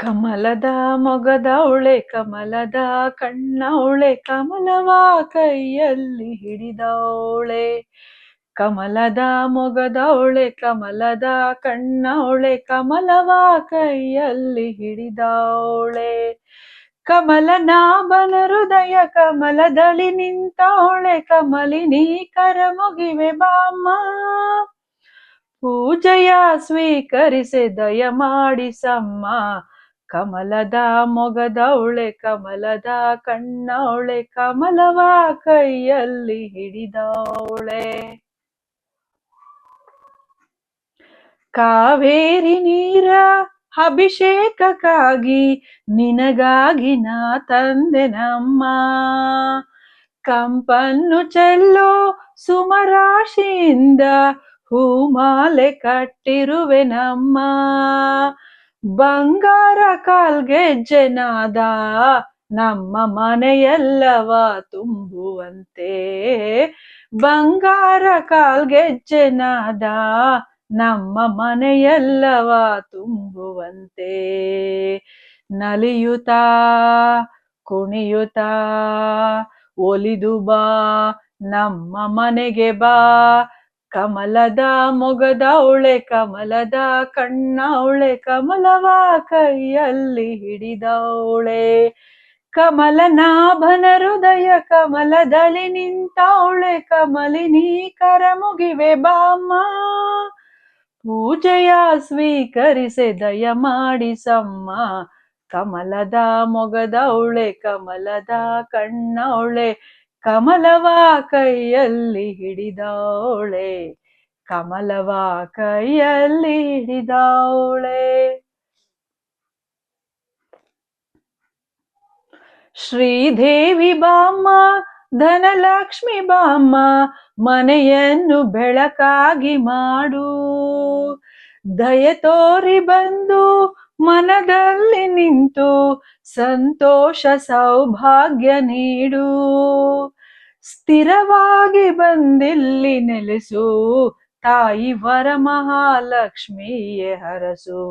ಕಮಲದ ಮೊಗದವಳೆ ಕಮಲದ ಕಣ್ಣವಳೆ ಕಮಲವ ಕೈಯಲ್ಲಿ ಹಿಡಿದವಳೆ. ಕಮಲದ ಮೊಗದವಳೆ ಕಮಲದ ಕಣ್ಣವಳೆ ಕಮಲವ ಕೈಯಲ್ಲಿ ಹಿಡಿದವಳೆ. ಕಮಲನಾಭನ ಹೃದಯ ಕಮಲದಲ್ಲಿ ನಿಂತವಳೆ. ಕಮಲಿನಿ ಕರಮುಗಿವೆ ಬಾಮ್ಮ, ಪೂಜೆಯ ಸ್ವೀಕರಿಸೆ ದಯಮಾಡಿಸಮ್ಮ. ಕಮಲದ ಮೊಗದವಳೆ ಕಮಲದ ಕಣ್ಣವಳೆ ಕಮಲವ ಕೈಯಲ್ಲಿ ಹಿಡಿದವಳೆ. ಕಾವೇರಿ ನೀರ ಅಭಿಷೇಕಕ್ಕಾಗಿ ನಿನಗಾಗಿ ನಾ ತಂದೆನಮ್ಮ. ಕಂಪನ್ನು ಚೆಲ್ಲೋ ಸುಮರಾಶಿಯಿಂದ ಹೂಮಾಲೆ ಕಟ್ಟಿರುವೆನಮ್ಮ. ಬಂಗಾರ ಕಾಲ್ಗೆಜ್ಜೆನಾದ ನಮ್ಮ ಮನೆಯೆಲ್ಲವ ತುಂಬುವಂತೆ. ಬಂಗಾರ ಕಾಲ್ಗೆಜ್ಜೆನಾದ ನಮ್ಮ ಮನೆಯೆಲ್ಲವ ತುಂಬುವಂತೆ. ನಲಿಯುತ್ತಾ ಕುಣಿಯುತ್ತಾ ಒಲಿದು ಬಾ ನಮ್ಮ ಮನೆಗೆ ಬಾ. ಕಮಲದ ಮೊಗದವಳೆ ಕಮಲದ ಕಣ್ಣವಳೆ ಕಮಲವ ಕೈಯಲ್ಲಿ ಹಿಡಿದವಳೆ. ಕಮಲನಾಭನ ಹೃದಯ ಕಮಲದಲ್ಲಿ ನಿಂತವಳೆ. ಕಮಲಿನಿ ಕರಮುಗಿವೆ ಬಾಮ್ಮ, ಪೂಜೆಯ ಸ್ವೀಕರಿಸೆ ದಯಮಾಡಿಸಮ್ಮ. ಕಮಲದ ಮೊಗದವಳೆ ಕಮಲದ ಕಣ್ಣವಳೆ ಕಮಲವ ಕೈಯಲ್ಲಿ ಹಿಡಿದವಳೆ. ಕಮಲವ ಕೈಯಲ್ಲಿ ಹಿಡಿದವಳೆ. ಶ್ರೀದೇವಿ ಬಾಮ್ಮ ಧನಲಕ್ಷ್ಮಿ ಬಾಮ್ಮ, ಮನೆಯನ್ನು ಬೆಳಕಾಗಿ ಮಾಡು. ದಯೆ ತೋರಿ ಬಂದು ಮನದಲ್ಲಿ ನಿಂತು ಸಂತೋಷ ಸೌಭಾಗ್ಯ ನೀಡು. ಸ್ಥಿರವಾಗಿ ಬಂದಿಲ್ಲಿ ನೆಲೆಸು, ತಾಯಿ ವರಮಹಾಲಕ್ಷ್ಮಿಯೇ ಹರಸು.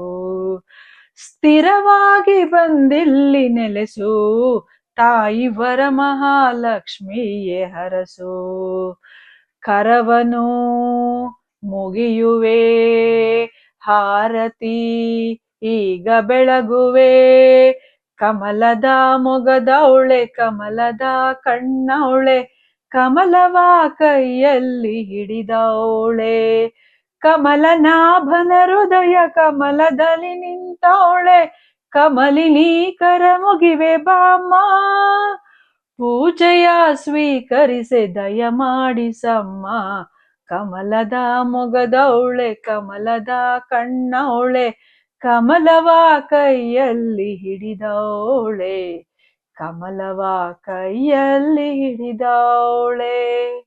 ಸ್ಥಿರವಾಗಿ ಬಂದಿಲ್ಲಿ ನೆಲೆಸು, ತಾಯಿ ವರಮಹಾಲಕ್ಷ್ಮಿಯೇ ಹರಸು. ಕರವನು ಮುಗಿಯುವೆ ಹಾರತಿ ಈಗ ಬೆಳಗುವೆ. ಕಮಲದ ಮೊಗದವಳೆ ಕಮಲದ ಕಣ್ಣವಳೆ ಕಮಲವ ಕೈಯಲ್ಲಿ ಹಿಡಿದವಳೆ. ಕಮಲನಾಭನ ಹೃದಯ ಕಮಲದಲ್ಲಿ ನಿಂತವಳೆ. ಕಮಲಿನಿ ಕರಮುಗಿವೆ ಬಾಮ್ಮ, ಪೂಜೆಯ ಸ್ವೀಕರಿಸೆ ದಯಮಾಡಿಸಮ್ಮ. ಕಮಲದ ಮೊಗದವಳೆ ಕಮಲದ ಕಣ್ಣವಳೆ ಕಮಲವ ಕೈಯಲ್ಲಿ ಹಿಡಿದವಳೆ. ಕಮಲವ ಕೈಯಲ್ಲಿ ಹಿಡಿದವಳೆ.